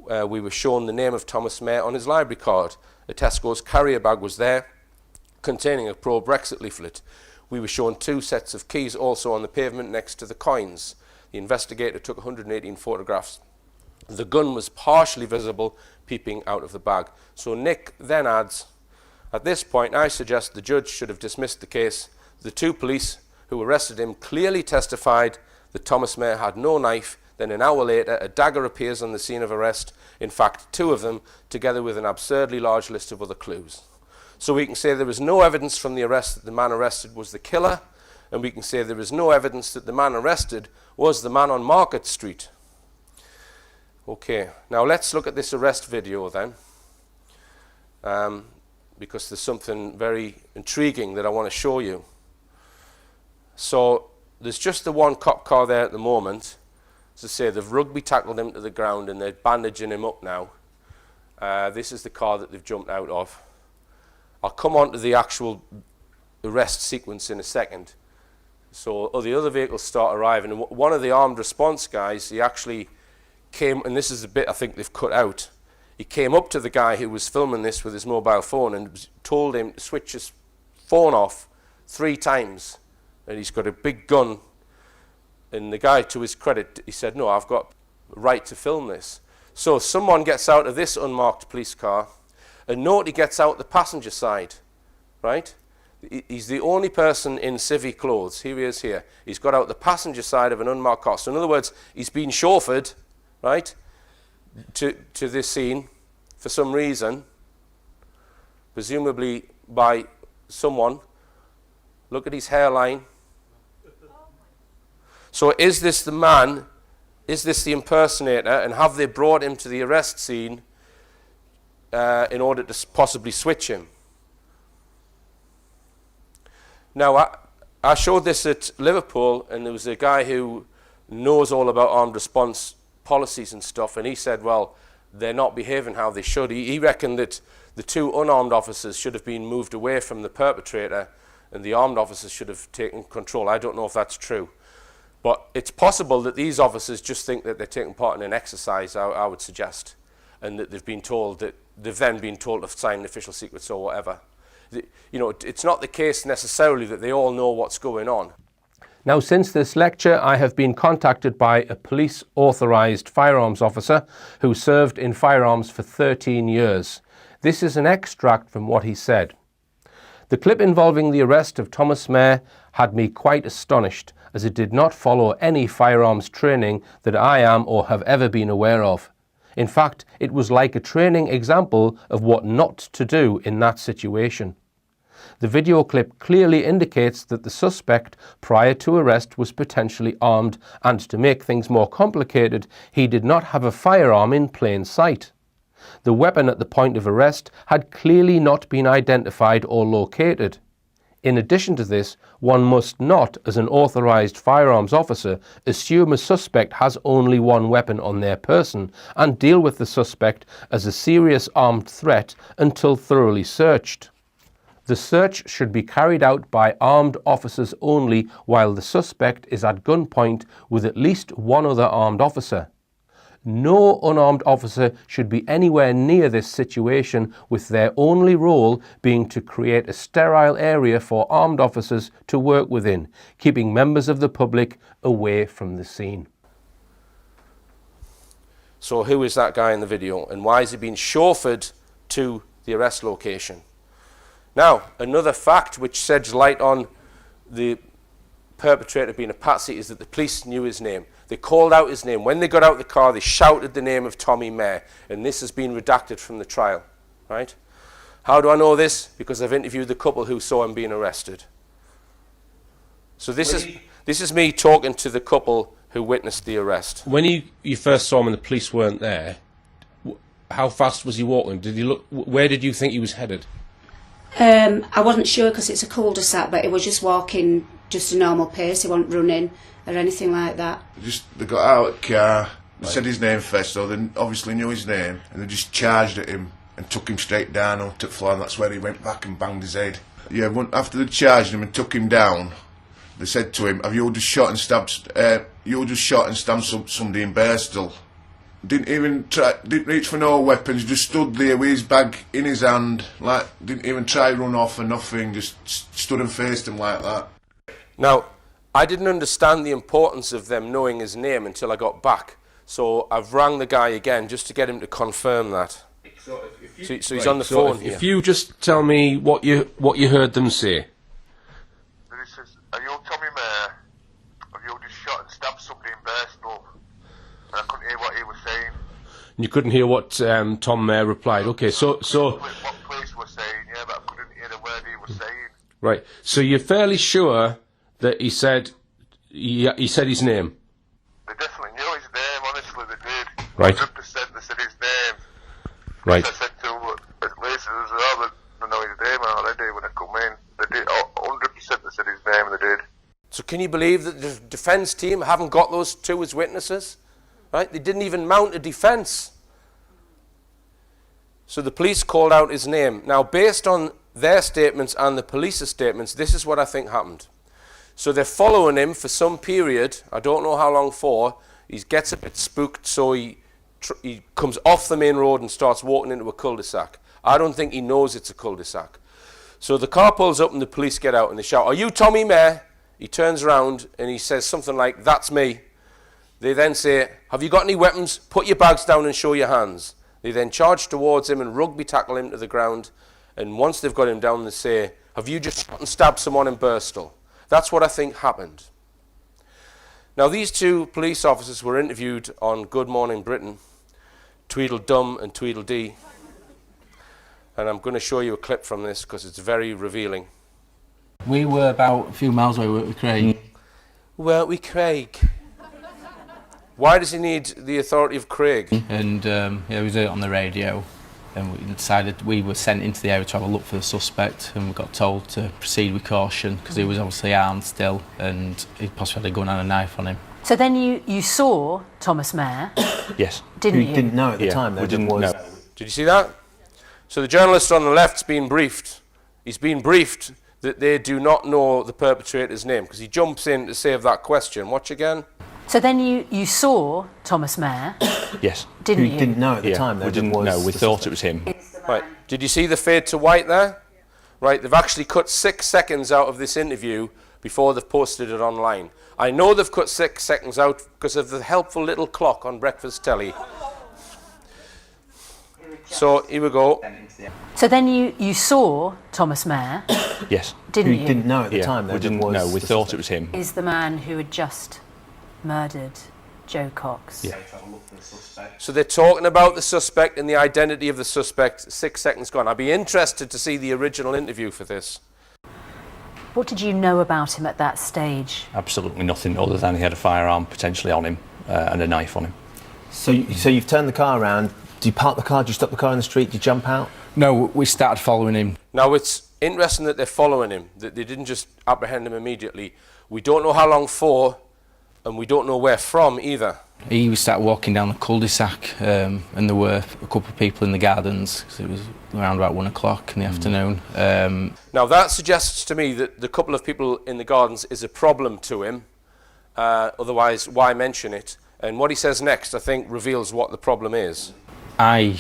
We were shown the name of Thomas Mayer on his library card. A Tesco's carrier bag was there, containing a pro-Brexit leaflet. We were shown 2 sets of keys also on the pavement next to the coins. The investigator took 118 photographs. The gun was partially visible, peeping out of the bag. So Nick then adds, at this point, I suggest the judge should have dismissed the case. The 2 police who arrested him clearly testified that Thomas Mayer had no knife. Then an hour later, a dagger appears on the scene of arrest. In fact, 2 of them, together with an absurdly large list of other clues. So we can say there is no evidence from the arrest that the man arrested was the killer, and we can say there is no evidence that the man arrested was the man on Market Street. Okay, now let's look at this arrest video then, because there's something very intriguing that I want to show you. So there's just the one cop car there at the moment. As I say, they've rugby tackled him to the ground and they're bandaging him up now. This is the car that they've jumped out of. I'll come on to the actual arrest sequence in a second. So the other vehicles start arriving, and one of the armed response guys, he actually came, and this is the bit I think they've cut out, he came up to the guy who was filming this with his mobile phone and told him to switch his phone off 3 times, and he's got a big gun, and the guy, to his credit, he said, no, I've got a right to film this. So someone gets out of this unmarked police car, and note he gets out the passenger side, right? He's the only person in civvy clothes. Here he is here. He's got out the passenger side of an unmarked car. So in other words, he's been chauffeured, right, to this scene for some reason, presumably by someone. Look at his hairline. So is this the man? Is this the impersonator? And have they brought him to the arrest scene in order to possibly switch him? Now, I showed this at Liverpool, and there was a guy who knows all about armed response policies and stuff, and he said, well, they're not behaving how they should. He reckoned that the 2 unarmed officers should have been moved away from the perpetrator, and the armed officers should have taken control. I don't know if that's true. But it's possible that these officers just think that they're taking part in an exercise, I would suggest, and that they've then been told to sign official secrets or whatever. You know, it's not the case necessarily that they all know what's going on. Now, since this lecture, I have been contacted by a police authorised firearms officer who served in firearms for 13 years. This is an extract from what he said. The clip involving the arrest of Thomas Mayer had me quite astonished, as it did not follow any firearms training that I am or have ever been aware of. In fact, it was like a training example of what not to do in that situation. The video clip clearly indicates that the suspect prior to arrest was potentially armed, and to make things more complicated, he did not have a firearm in plain sight. The weapon at the point of arrest had clearly not been identified or located. In addition to this, one must not, as an authorised firearms officer, assume a suspect has only one weapon on their person and deal with the suspect as a serious armed threat until thoroughly searched. The search should be carried out by armed officers only while the suspect is at gunpoint with at least one other armed officer. No unarmed officer should be anywhere near this situation, with their only role being to create a sterile area for armed officers to work within, keeping members of the public away from the scene. So who is that guy in the video, and why is he being chauffeured to the arrest location? Now, another fact which sheds light on the perpetrator being a patsy is that the police knew his name. They called out his name. When they got out of the car, they shouted the name of Tommy Mayer, and this has been redacted from the trial, right? How do I know this? Because I've interviewed the couple who saw him being arrested. So this is me talking to the couple who witnessed the arrest. When you first saw him and the police weren't there, how fast was he walking? Did he look? Where did you think he was headed? I wasn't sure because it's a cul-de-sac, but he was just walking just a normal pace. He wasn't running or anything like that. They got out of the car, they said his name first, so they obviously knew his name, and they just charged at him and took him straight down onto the floor, and that's where he went back and banged his head. Yeah, after they charged him and took him down, they said to him, "Have you just shot and stabbed somebody in Birstall?" Didn't reach for no weapons, just stood there with his bag in his hand, like, didn't even try run off or nothing, just stood and faced him like that. Now, I didn't understand the importance of them knowing his name until I got back. So I've rang the guy again just to get him to confirm that. So he's on the phone here. If you just tell me what you heard them say. He says, "Are you Tommy Mayor? Have you just shot and stabbed somebody in Birstall?" And I couldn't hear what he was saying. You couldn't hear what Tom Mayer replied. Okay, so What police were saying, yeah, but I couldn't hear the word he was saying. right. So you're fairly sure that he said his name. They definitely knew his name, honestly, they did. Right. 100% they said his name. Right. I said to Lisa as well, they know his name already when I come in. They did, 100% they said his name, they did. So can you believe that the defence team haven't got those two as witnesses? Right? They didn't even mount a defence. So the police called out his name. Now, based on their statements and the police's statements, this is what I think happened. So they're following him for some period, I don't know how long for. He gets a bit spooked, so he comes off the main road and starts walking into a cul-de-sac. I don't think he knows it's a cul-de-sac. So the car pulls up and the police get out and they shout, "Are you Tommy Mayer?" He turns around and he says something like, "That's me." They then say, "Have you got any weapons? Put your bags down and show your hands." They then charge towards him and rugby tackle him to the ground. And once they've got him down, they say, "Have you just shot and stabbed someone in Birstall?" That's what I think happened. Now, these two police officers were interviewed on Good Morning Britain, Tweedledum and Tweedledee. And I'm going to show you a clip from this because it's very revealing. We were about a few miles away, weren't we, Craig? Weren't we, Craig? Why does he need the authority of Craig? And yeah, we was on the radio, and we decided we were sent into the area to have a look for the suspect, and we got told to proceed with caution because he was obviously armed still, and he possibly had a gun and a knife on him. So then you saw Thomas Mayer, Yes. didn't you? Didn't know at the time, though. We didn't know. Did you see that? So the journalist on the left's been briefed. He's been briefed that they do not know the perpetrator's name because he jumps in to save that question. Watch again. So then you saw Thomas Mayer, Yes. didn't you? Didn't know at the time, though. We didn't know. We thought it was him. Right. Did you see the fade to white there? Right. They've actually cut 6 seconds out of this interview before they've posted it online. I know they've cut 6 seconds out because of the helpful little clock on breakfast telly. So here we go. So then you saw Thomas Mayer, Yes. didn't you? Didn't know at the time, though. We didn't know. We thought it was him. Is the man who had just murdered Joe Cox. Yeah. So they're talking about the suspect and the identity of the suspect. 6 seconds gone. I'd be interested to see the original interview for this. What did you know about him at that stage? Absolutely nothing other than he had a firearm potentially on him and a knife on him. So you've turned the car around. Do you park the car? Do you stop the car in the street? Do you jump out? No, we started following him. Now, it's interesting that they're following him, that they didn't just apprehend him immediately. We don't know how long for, and we don't know where from either. He started walking down the cul-de-sac, and there were a couple of people in the gardens, because it was around about 1 o'clock in the afternoon. Now, that suggests to me that the couple of people in the gardens is a problem to him. Otherwise, why mention it? And what he says next, I think, reveals what the problem is. I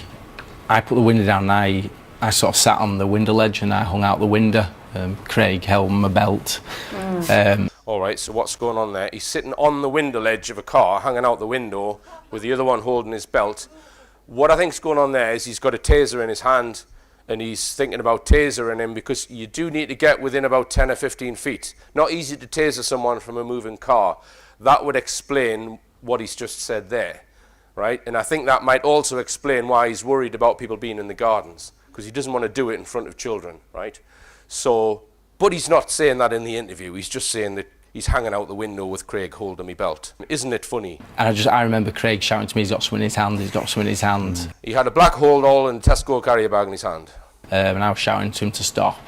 put the window down and I sort of sat on the window ledge and I hung out the window. Craig held my belt. All right, so what's going on there? He's sitting on the window ledge of a car, hanging out the window, with the other one holding his belt. What I think's going on there is he's got a taser in his hand and he's thinking about tasering him because you do need to get within about 10 or 15 feet. Not easy to taser someone from a moving car. That would explain what he's just said there. Right? And I think that might also explain why he's worried about people being in the gardens, because he doesn't want to do it in front of children, right? So, but he's not saying that in the interview. He's just saying that he's hanging out the window with Craig holding me belt. Isn't it funny? And I remember Craig shouting to me, he's got something in his hand, he's got something in his hand. He had a black hold all and Tesco carrier bag in his hand. and I was shouting to him to stop.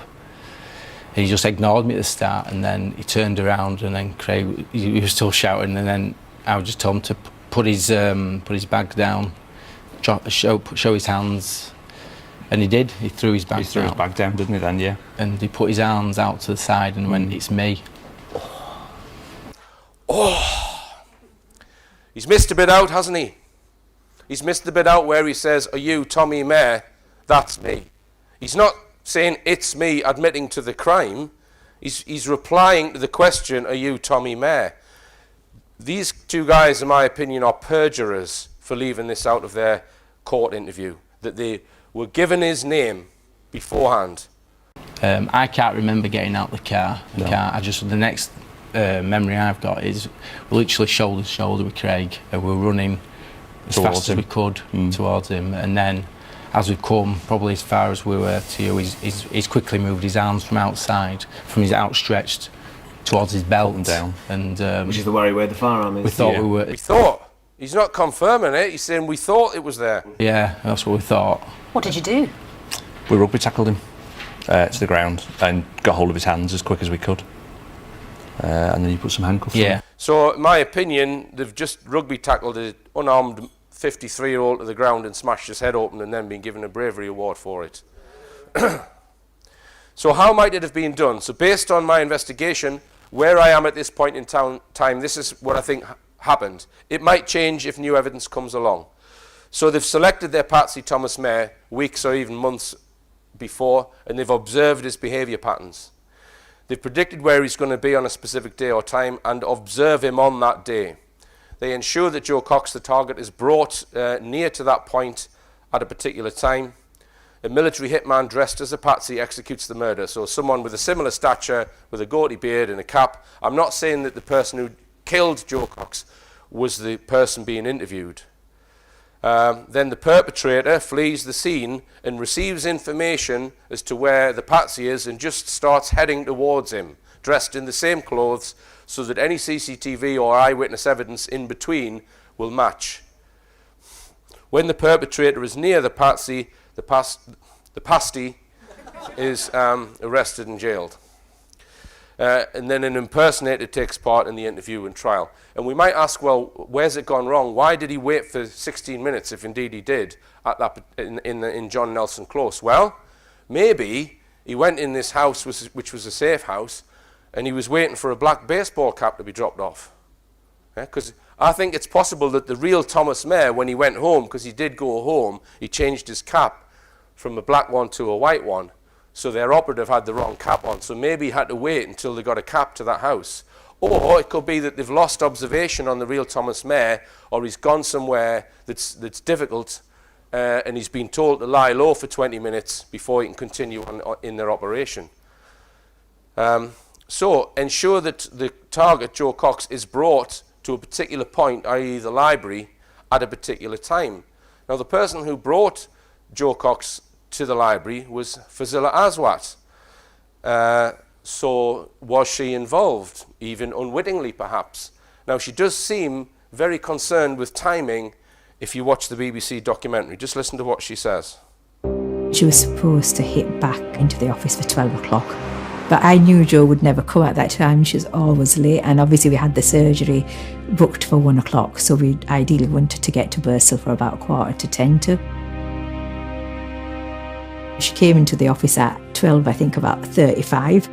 He just ignored me at the start, and then he turned around, and then Craig, he was still shouting, and then I just told him to put his bag down, show his hands, and he did. He threw his bag down. He threw his bag down, didn't he then, yeah? And he put his arms out to the side and went, "It's me." Oh! He's missed a bit out, hasn't he? He's missed the bit out where he says, "Are you Tommy Mayer?" That's me. He's not saying, "It's me," admitting to the crime. He's replying to the question, "Are you Tommy Mayer?" These two guys, in my opinion, are perjurers for leaving this out of their court interview, that they were given his name beforehand. I can't remember getting out the car. The next memory I've got is we're literally shoulder to shoulder with Craig, and we're running as fast as we could towards him, and then as we've come probably as far as we were to you, he's quickly moved his arms from outside, from his outstretched towards his belt and down, and which is the where the firearm is. We thought we thought. He's not confirming it. He's saying we thought it was there. Yeah, that's what we thought. What did you do? We rugby tackled him to the ground and got hold of his hands as quick as we could, and then you put some handcuffs on him. So, in my opinion, they've just rugby tackled an unarmed 53-year-old to the ground and smashed his head open, and then been given a bravery award for it. So how might it have been done? So based on my investigation, where I am at this point in time, this is what I think happened. It might change if new evidence comes along. So they've selected their Patsy Thomas Mayer weeks or even months before, and they've observed his behaviour patterns. They've predicted where he's going to be on a specific day or time and observe him on that day. They ensure that Joe Cox, the target, is brought near to that point at a particular time. A military hitman dressed as a patsy executes the murder. So someone with a similar stature, with a goatee beard and a cap. I'm not saying that the person who killed Joe Cox was the person being interviewed. Then the perpetrator flees the scene and receives information as to where the patsy is and just starts heading towards him, dressed in the same clothes, so that any CCTV or eyewitness evidence in between will match. When the perpetrator is near the patsy, the pasty is arrested and jailed. And then an impersonator takes part in the interview and trial. And we might ask, well, where's it gone wrong? Why did he wait for 16 minutes, if indeed he did, at that in John Nelson Close? Well, maybe he went in this house, which was a safe house, and he was waiting for a black baseball cap to be dropped off. Because I think it's possible that the real Thomas Mayer, when he went home, because he did go home, he changed his cap from a black one to a white one. So their operative had the wrong cap on. So maybe he had to wait until they got a cap to that house. Or it could be that they've lost observation on the real Thomas Mayer, or he's gone somewhere that's difficult, and he's been told to lie low for 20 minutes before he can continue in their operation. So ensure that the target, Joe Cox, is brought to a particular point, i.e. the library, at a particular time. Now the person who brought Joe Cox to the library was Fazila Aswat. So was she involved, even unwittingly perhaps? Now she does seem very concerned with timing if you watch the BBC documentary. Just listen to what she says. She was supposed to hit back into the office for 12 o'clock. But I knew Joe would never come at that time. She was always late, and obviously we had the surgery booked for 1 o'clock, so we ideally wanted to get to Bursell for about 10:15 to. She came into the office at 12, I think about 35.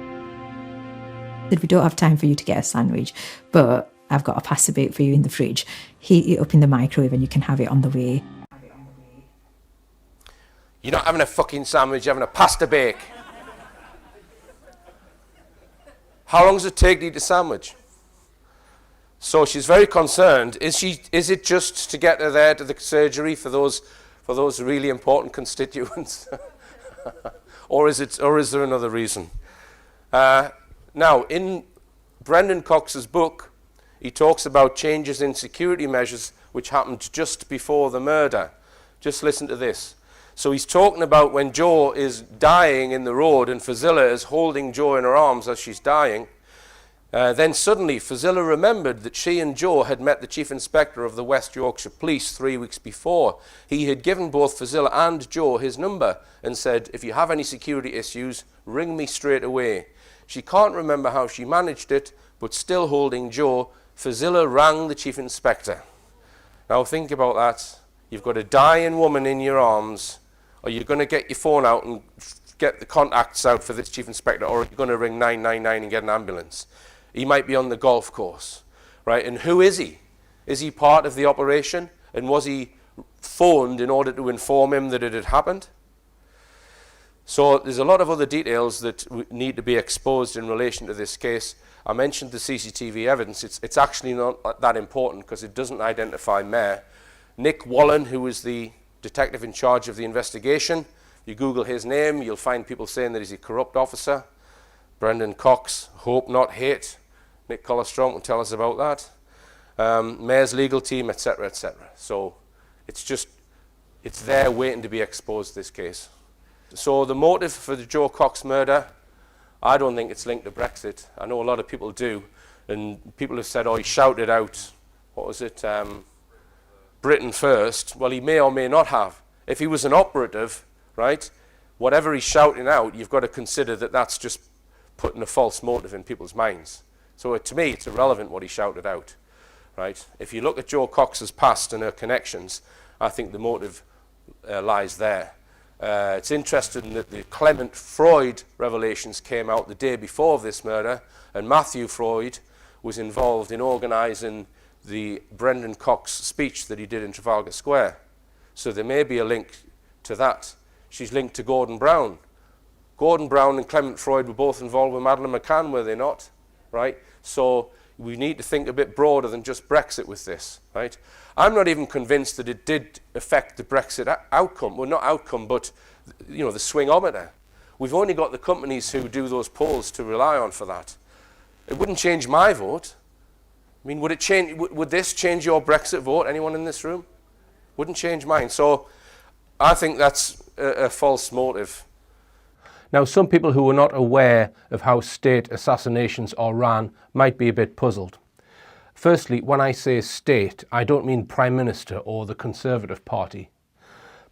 Said, "We don't have time for you to get a sandwich, but I've got a pasta bake for you in the fridge. Heat it up in the microwave and you can have it on the way." You're not having a fucking sandwich, you're having a pasta bake. How long does it take to eat a sandwich? So she's very concerned. Is it just to get her there to the surgery for those really important constituents? or is there another reason? Now, in Brendan Cox's book, he talks about changes in security measures which happened just before the murder. Just listen to this. So he's talking about when Jo is dying in the road and Fazila is holding Jo in her arms as she's dying. Then suddenly Fazilla remembered that she and Joe had met the Chief Inspector of the West Yorkshire Police 3 weeks before. He had given both Fazilla and Joe his number and said, if you have any security issues, ring me straight away. She can't remember how she managed it, but still holding Joe, Fazilla rang the Chief Inspector. Now think about that. You've got a dying woman in your arms. Are you going to get your phone out and get the contacts out for this Chief Inspector, or are you going to ring 999 and get an ambulance? He might be on the golf course, right? And who is he? Is he part of the operation? And was he phoned in order to inform him that it had happened? So there's a lot of other details that need to be exposed in relation to this case. I mentioned the CCTV evidence. It's actually not that important because it doesn't identify Mayor. Nick Wallen, who was the detective in charge of the investigation, you Google his name, you'll find people saying that he's a corrupt officer. Brendan Cox, hope not hate. Nick Collerstrom will tell us about that. Mayor's legal team, etc., etc. So it's there waiting to be exposed, this case. So the motive for the Joe Cox murder, I don't think it's linked to Brexit. I know a lot of people do, and people have said, oh, he shouted out, what was it, Britain first. Well, he may or may not have. If he was an operative, right, whatever he's shouting out, you've got to consider that that's just putting a false motive in people's minds. So to me, it's irrelevant what he shouted out, right? If you look at Joe Cox's past and her connections, I think the motive lies there. It's interesting that the Clement Freud revelations came out the day before this murder, and Matthew Freud was involved in organising the Brendan Cox speech that he did in Trafalgar Square. So there may be a link to that. She's linked to Gordon Brown. Gordon Brown and Clement Freud were both involved with Madeleine McCann, were they not? Right? So we need to think a bit broader than just Brexit with this, right? I'm not even convinced that it did affect the Brexit outcome. Well, not outcome, but you know, the swingometer. We've only got the companies who do those polls to rely on for that. It wouldn't change my vote. I mean, would this change your Brexit vote? Anyone in this room? Wouldn't change mine. So I think that's a false motive. Now, some people who are not aware of how state assassinations are run might be a bit puzzled. Firstly, when I say state, I don't mean Prime Minister or the Conservative Party.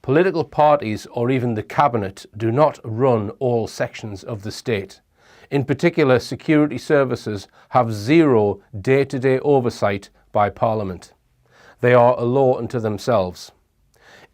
Political parties or even the Cabinet do not run all sections of the state. In particular, security services have zero day-to-day oversight by Parliament. They are a law unto themselves.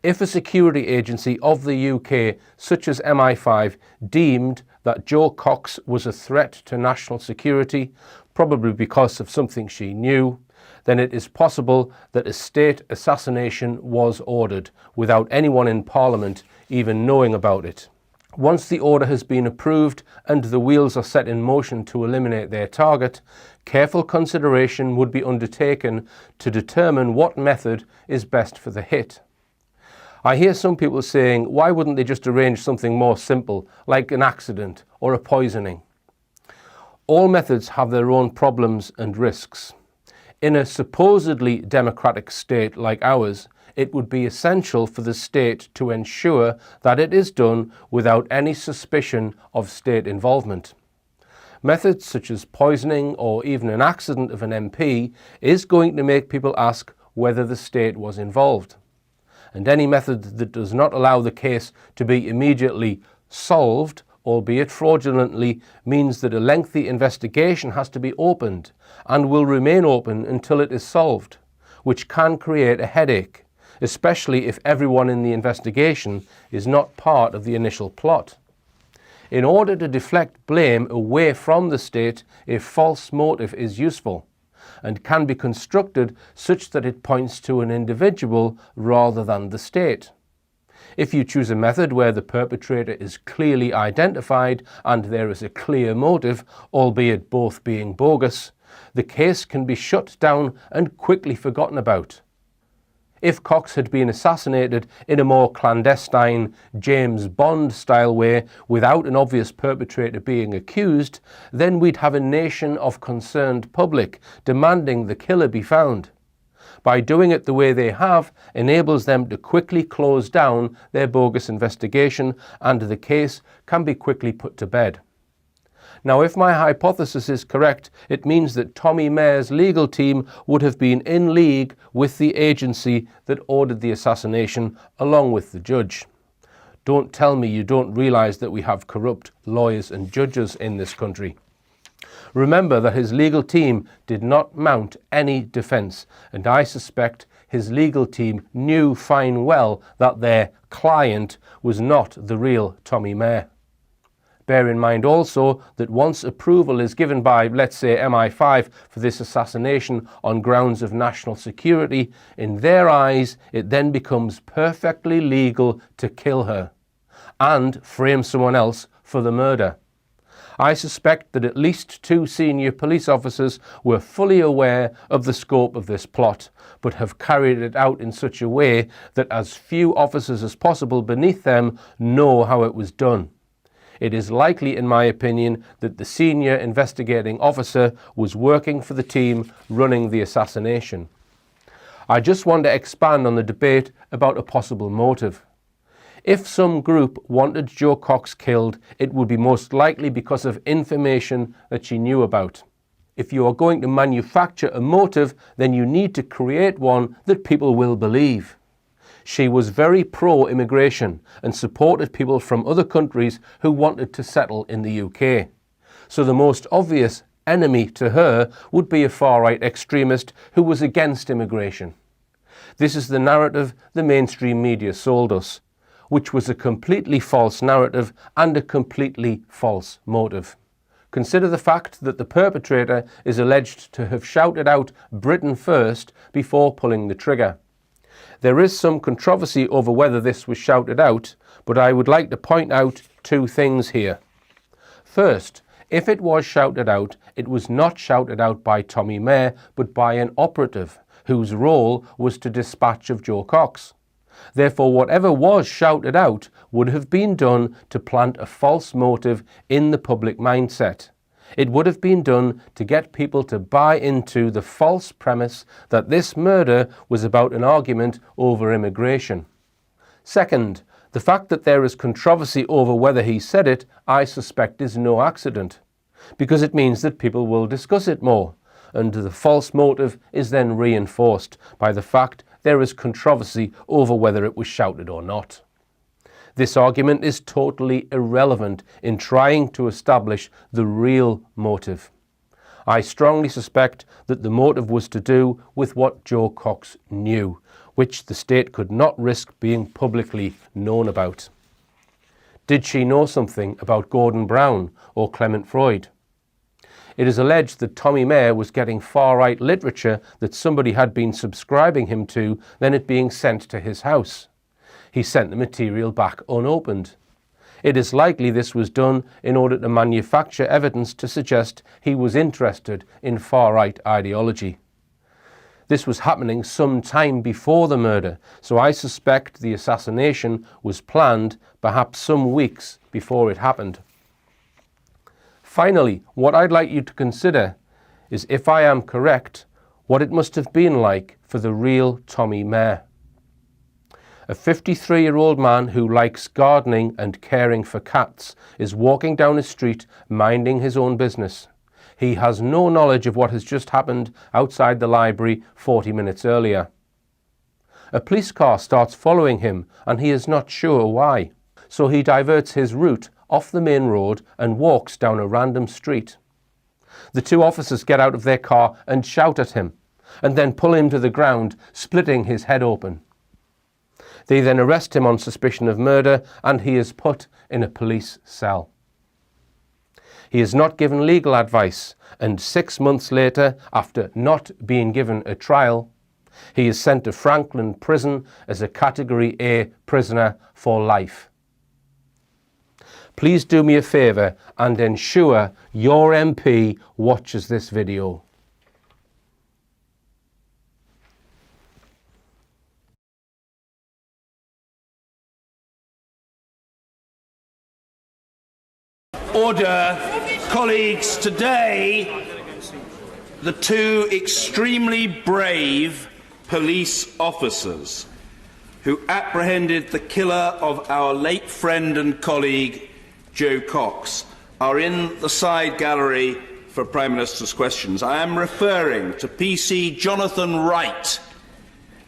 If a security agency of the UK, such as MI5, deemed that Joe Cox was a threat to national security, probably because of something she knew, then it is possible that a state assassination was ordered without anyone in Parliament even knowing about it. Once the order has been approved and the wheels are set in motion to eliminate their target, careful consideration would be undertaken to determine what method is best for the hit. I hear some people saying, why wouldn't they just arrange something more simple, like an accident or a poisoning? All methods have their own problems and risks. In a supposedly democratic state like ours, it would be essential for the state to ensure that it is done without any suspicion of state involvement. Methods such as poisoning or even an accident of an MP is going to make people ask whether the state was involved. And any method that does not allow the case to be immediately solved, albeit fraudulently, means that a lengthy investigation has to be opened and will remain open until it is solved, which can create a headache, especially if everyone in the investigation is not part of the initial plot. In order to deflect blame away from the state, a false motive is useful and can be constructed such that it points to an individual rather than the state. If you choose a method where the perpetrator is clearly identified and there is a clear motive, albeit both being bogus, the case can be shut down and quickly forgotten about. If Cox had been assassinated in a more clandestine James Bond style way without an obvious perpetrator being accused, then we'd have a nation of concerned public demanding the killer be found. By doing it the way they have enables them to quickly close down their bogus investigation and the case can be quickly put to bed. Now, if my hypothesis is correct, it means that Tommy Mair's legal team would have been in league with the agency that ordered the assassination, along with the judge. Don't tell me you don't realise that we have corrupt lawyers and judges in this country. Remember that his legal team did not mount any defence, and I suspect his legal team knew fine well that their client was not the real Tommy Mair. Bear in mind also that once approval is given by, let's say, MI5 for this assassination on grounds of national security, in their eyes it then becomes perfectly legal to kill her and frame someone else for the murder. I suspect that at least 2 senior police officers were fully aware of the scope of this plot, but have carried it out in such a way that as few officers as possible beneath them know how it was done. It is likely, in my opinion, that the senior investigating officer was working for the team running the assassination. I just want to expand on the debate about a possible motive. If some group wanted Jo Cox killed, it would be most likely because of information that she knew about. If you are going to manufacture a motive, then you need to create one that people will believe. She was very pro-immigration and supported people from other countries who wanted to settle in the UK. So the most obvious enemy to her would be a far-right extremist who was against immigration. This is the narrative the mainstream media sold us, which was a completely false narrative and a completely false motive. Consider the fact that the perpetrator is alleged to have shouted out "Britain first" before pulling the trigger. There is some controversy over whether this was shouted out, but I would like to point out 2 things here. First, if it was shouted out, it was not shouted out by Tommy Mair, but by an operative whose role was to dispatch of Jo Cox. Therefore, whatever was shouted out would have been done to plant a false motive in the public mindset. It would have been done to get people to buy into the false premise that this murder was about an argument over immigration. Second, the fact that there is controversy over whether he said it, I suspect is no accident, because it means that people will discuss it more, and the false motive is then reinforced by the fact there is controversy over whether it was shouted or not. This argument is totally irrelevant in trying to establish the real motive. I strongly suspect that the motive was to do with what Jo Cox knew, which the state could not risk being publicly known about. Did she know something about Gordon Brown or Clement Freud? It is alleged that Tommy Mair was getting far-right literature that somebody had been subscribing him to, then it being sent to his house. He sent the material back unopened. It is likely this was done in order to manufacture evidence to suggest he was interested in far-right ideology. This was happening some time before the murder, so I suspect the assassination was planned perhaps some weeks before it happened. Finally, what I'd like you to consider is, if I am correct, what it must have been like for the real Tommy Mair. A 53-year-old man who likes gardening and caring for cats is walking down a street minding his own business. He has no knowledge of what has just happened outside the library 40 minutes earlier. A police car starts following him and he is not sure why, so he diverts his route off the main road and walks down a random street. The 2 officers get out of their car and shout at him, and then pull him to the ground, splitting his head open. They then arrest him on suspicion of murder and he is put in a police cell. He is not given legal advice, and 6 months later, after not being given a trial, he is sent to Franklin Prison as a Category A prisoner for life. Please do me a favour and ensure your MP watches this video. Order. Colleagues, today the 2 extremely brave police officers who apprehended the killer of our late friend and colleague Jo Cox are in the side gallery for Prime Minister's questions. I am referring to PC Jonathan Wright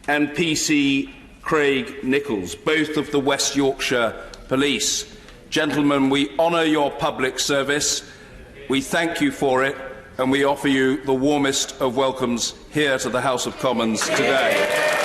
and PC Craig Nichols, both of the West Yorkshire Police. Gentlemen, we honour your public service, we thank you for it, and we offer you the warmest of welcomes here to the House of Commons today.